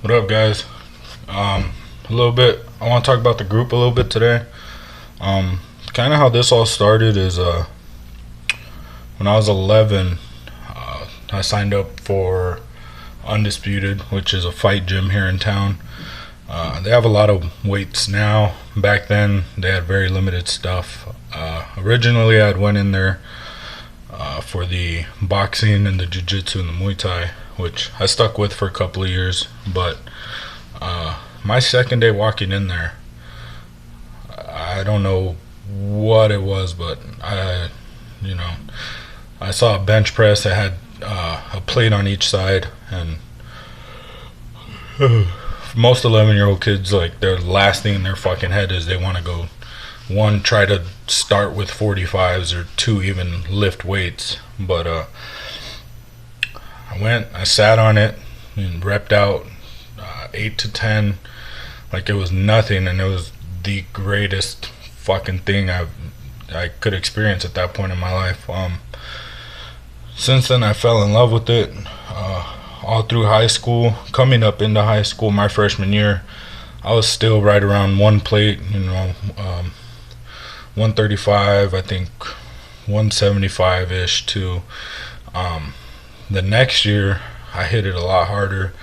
What up, guys? A little bit. I want to talk about the group a little bit today. Kind of how this all started is when I was 11, I signed up for Undisputed, which is a fight gym here in town. They have a lot of weights now. Back then, they had very limited stuff. Originally, I had went in there for the boxing and the jiu-jitsu and the Muay Thai, which I stuck with for a couple of years. But my second day walking in there, I don't know what it was, but I saw a bench press that had a plate on each side, and most 11-year-old kids, like, their last thing in their fucking head is they want to go, one, try to start with 45s, or two, even lift weights. But I sat on it and repped out 8 to 10 like it was nothing, and it was the greatest fucking thing I could experience at that point in my life. Since then, I fell in love with it. All through high school, coming up into high school, my freshman year, I was still right around one plate, 135, I think 175-ish, to the next year, I hit it a lot harder.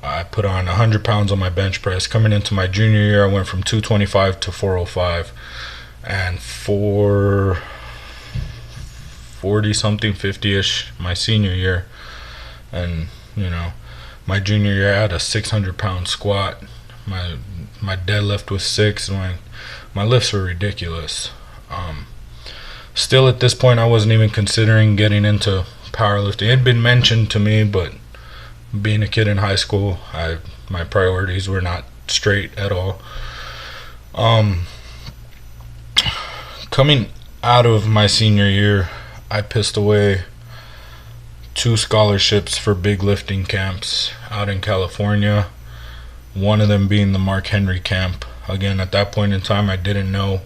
I put on 100 pounds on my bench press. Coming into my junior year, I went from 225 to 405. And for 40-something, 50-ish, my senior year. And, my junior year, I had a 600-pound squat. My deadlift was 6. My lifts were ridiculous. Still, at this point, I wasn't even considering getting into powerlifting. It had been mentioned to me, but being a kid in high school, my priorities were not straight at all. Coming out of my senior year, I pissed away 2 scholarships for big lifting camps out in California. One of them being the Mark Henry camp. Again, at that point in time, I didn't know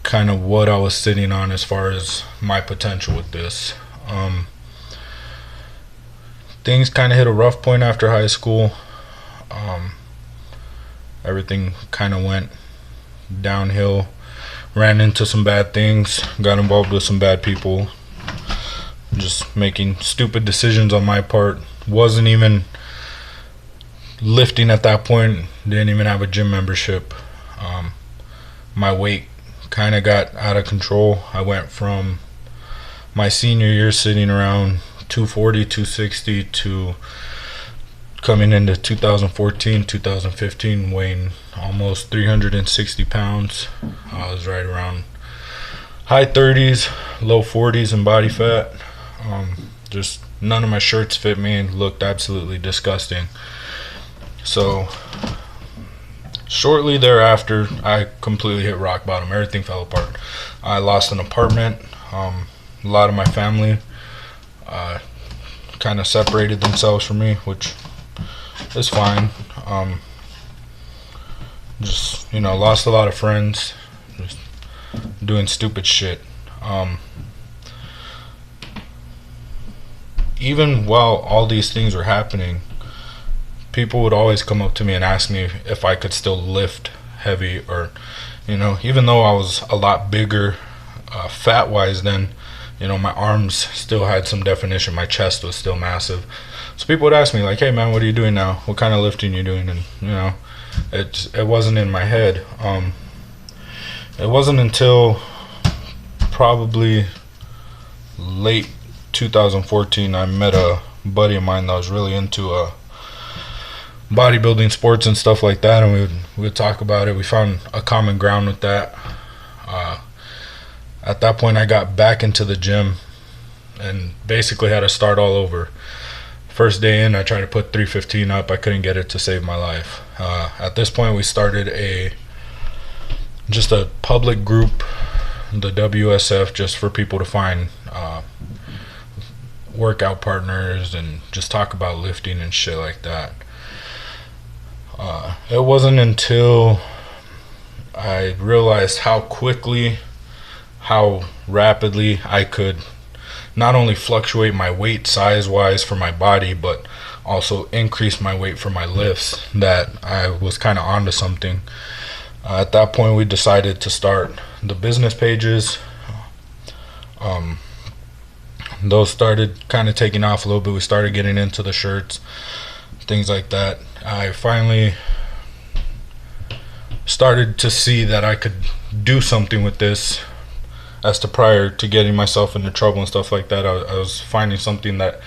kind of what I was sitting on as far as my potential with this. Things kind of hit a rough point after high school. Everything kind of went downhill. Ran into some bad things. Got involved with some bad people. Just making stupid decisions on my part. Wasn't even lifting at that point. Didn't even have a gym membership. My weight kind of got out of control. I went from my senior year sitting around 240, 260 to coming into 2014, 2015 weighing almost 360 pounds. I was right around high 30s, low 40s in body fat. Just none of my shirts fit me and looked absolutely disgusting. So shortly thereafter, I completely hit rock bottom. Everything fell apart. I lost an apartment. A lot of my family kind of separated themselves from me, which is fine. Lost a lot of friends, just doing stupid shit. Even while all these things were happening, people would always come up to me and ask me if I could still lift heavy, or, even though I was a lot bigger fat-wise then, my arms still had some definition. My chest was still massive. So people would ask me, like, hey, man, what are you doing now? What kind of lifting are you doing? And, it wasn't in my head. It wasn't until probably late 2014 I met a buddy of mine that was really into bodybuilding, sports, and stuff like that, and we would talk about it. We found a common ground with that. At that point, I got back into the gym and basically had to start all over. First day in, I tried to put 315 up. I couldn't get it to save my life. At this point, we started just a public group, the WSF, just for people to find workout partners and just talk about lifting and shit like that. It wasn't until I realized how rapidly I could not only fluctuate my weight size-wise for my body, but also increased my weight for my lifts, that I was kind of onto something. At that point, we decided to start the business pages. Those started kind of taking off a little bit. We started getting into the shirts, things like that. I finally started to see that I could do something with this. As to prior to getting myself into trouble and stuff like that, I was finding something that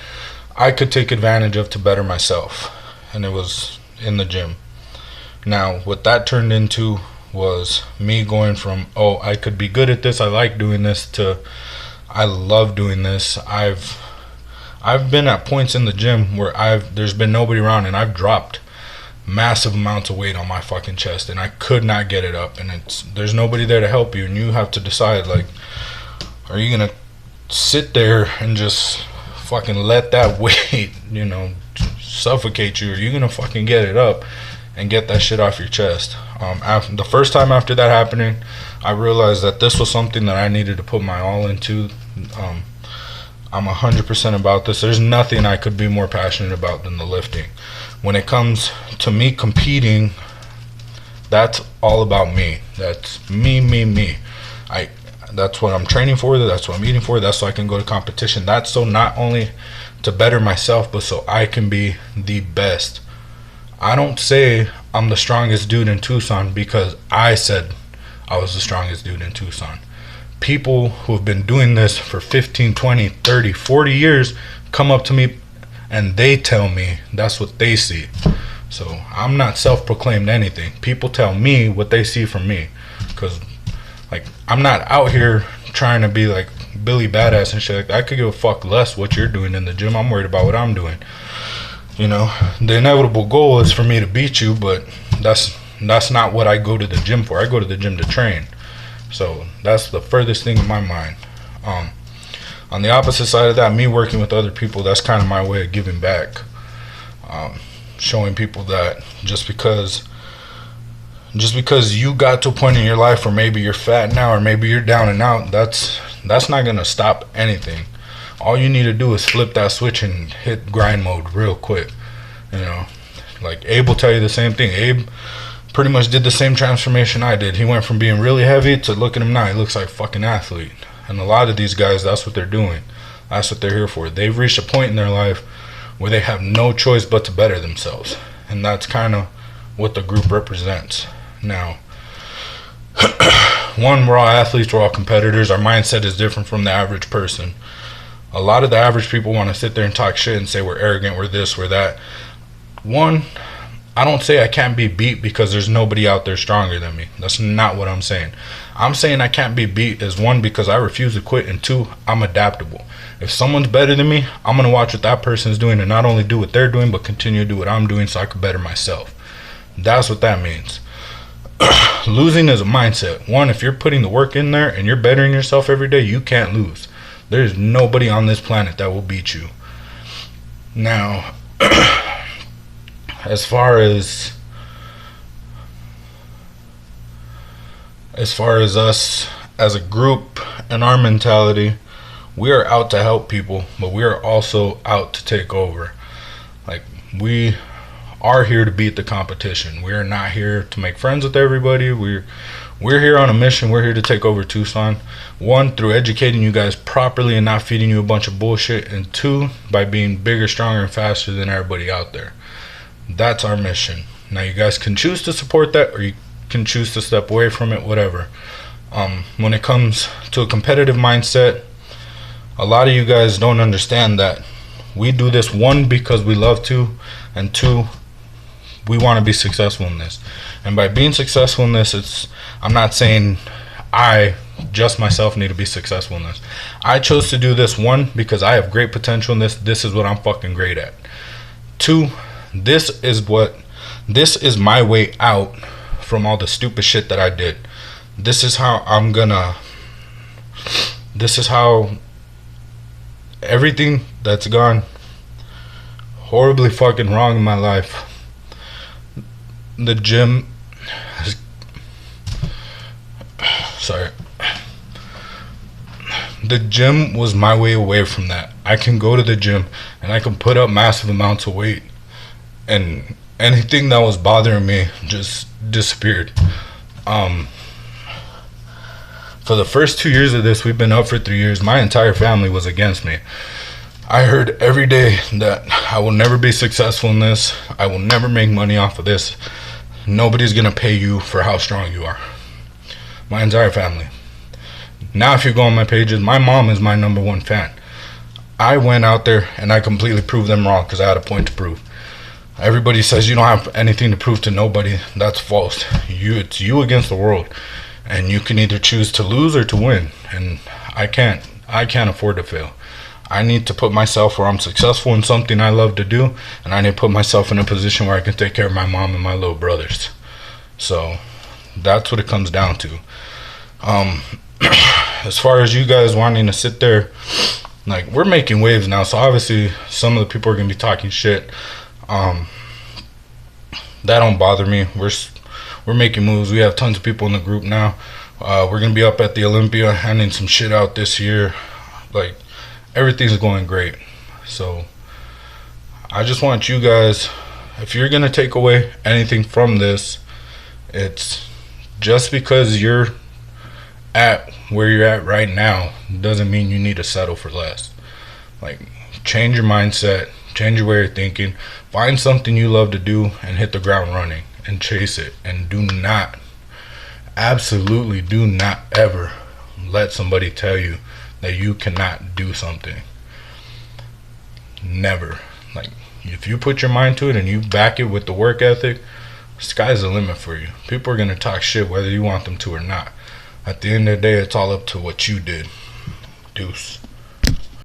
I could take advantage of to better myself, and it was in the gym. Now, what that turned into was me going from, oh, I could be good at this, I like doing this, to I love doing this. I've been at points in the gym where there's been nobody around, and I've dropped massive amounts of weight on my fucking chest, and I could not get it up, and there's nobody there to help you, and you have to decide, like, are you gonna sit there and just fucking let that weight, suffocate you, or are you gonna fucking get it up and get that shit off your chest? The first time after that happening, I realized that this was something that I needed to put my all into. I'm 100% about this. There's nothing I could be more passionate about than the lifting. When it comes to me competing, that's all about me. That's me. That's what I'm training for. That's what I'm eating for. That's so I can go to competition. That's so not only to better myself, but so I can be the best. I don't say I'm the strongest dude in Tucson because I said I was the strongest dude in Tucson. People who have been doing this for 15, 20, 30, 40 years come up to me and they tell me that's what they see. So I'm not self-proclaimed anything. People tell me what they see from me, because I'm not out here trying to be like Billy Badass and shit like that. I could give a fuck less what you're doing in the gym. I'm worried about what I'm doing. The inevitable goal is for me to beat you, but that's not what I go to the gym for. I go to the gym to train. So that's the furthest thing in my mind. On the opposite side of that, me working with other people, that's kind of my way of giving back. Showing people that just because you got to a point in your life where maybe you're fat now, or maybe you're down and out, that's not gonna stop anything. All you need to do is flip that switch and hit grind mode real quick. Like Abe will tell you the same thing. Abe pretty much did the same transformation I did. He went from being really heavy to, look at him now, he looks like a fucking athlete. And a lot of these guys, that's what they're doing. That's what they're here for. They've reached a point in their life where they have no choice but to better themselves. And that's kind of what the group represents. Now, one, we're all athletes, we're all competitors. Our mindset is different from the average person. A lot of the average people want to sit there and talk shit and say we're arrogant, we're this, we're that. One, I don't say I can't be beat because there's nobody out there stronger than me. That's not what I'm saying. I'm saying I can't be beat as, one, because I refuse to quit, and two, I'm adaptable. If someone's better than me, I'm going to watch what that person's doing and not only do what they're doing, but continue to do what I'm doing so I can better myself. That's what that means. Losing is a mindset. One, if you're putting the work in there and you're bettering yourself every day, you can't lose. There's nobody on this planet that will beat you. Now, as far as us as a group and our mentality, we are out to help people, but we are also out to take over. We are here to beat the competition. We are not here to make friends with everybody. We're here on a mission. We're here to take over Tucson. One, through educating you guys properly and not feeding you a bunch of bullshit. And two, by being bigger, stronger, and faster than everybody out there. That's our mission. Now, you guys can choose to support that, or you can choose to step away from it, whatever. When it comes to a competitive mindset, a lot of you guys don't understand that we do this, one, because we love to, and two, we want to be successful in this. And by being successful in this, I'm not saying I just myself need to be successful in this. I chose to do this, one, because I have great potential in this. This is what I'm fucking great at. Two, this is my way out from all the stupid shit that I did. This is how everything that's gone horribly fucking wrong in my life, the gym the gym was my way away from that. I can go to the gym and I can put up massive amounts of weight, and anything that was bothering me just disappeared. For the first 2 years of this, we've been up for 3 years, my entire family was against me. I heard every day that I will never be successful in this, I will never make money off of this, nobody's gonna pay you for how strong you are. My entire family. Now if you go on my pages, my mom is my #1 fan. I went out there and I completely proved them wrong because I had a point to prove. Everybody says you don't have anything to prove to nobody. That's false. It's you against the world, and you can either choose to lose or to win, and I can't afford to fail. I need to put myself where I'm successful in something I love to do, and I need to put myself in a position where I can take care of my mom and my little brothers. So that's what it comes down to. As far as you guys wanting to sit there, like, we're making waves now, so obviously some of the people are gonna be talking shit. That don't bother me. We're making moves. We have tons of people in the group now. We're gonna be up at the Olympia handing some shit out this year. Like, everything's going great. So I just want you guys, if you're gonna take away anything from this, it's just because you're at where you're at right now doesn't mean you need to settle for less. Like, change your mindset, change your way of thinking, find something you love to do and hit the ground running and chase it. And do not, absolutely do not ever let somebody tell you that you cannot do something. Never. Like, if you put your mind to it and you back it with the work ethic, sky's the limit for you. People are gonna talk shit whether you want them to or not. At the end of the day, it's all up to what you did. Deuce.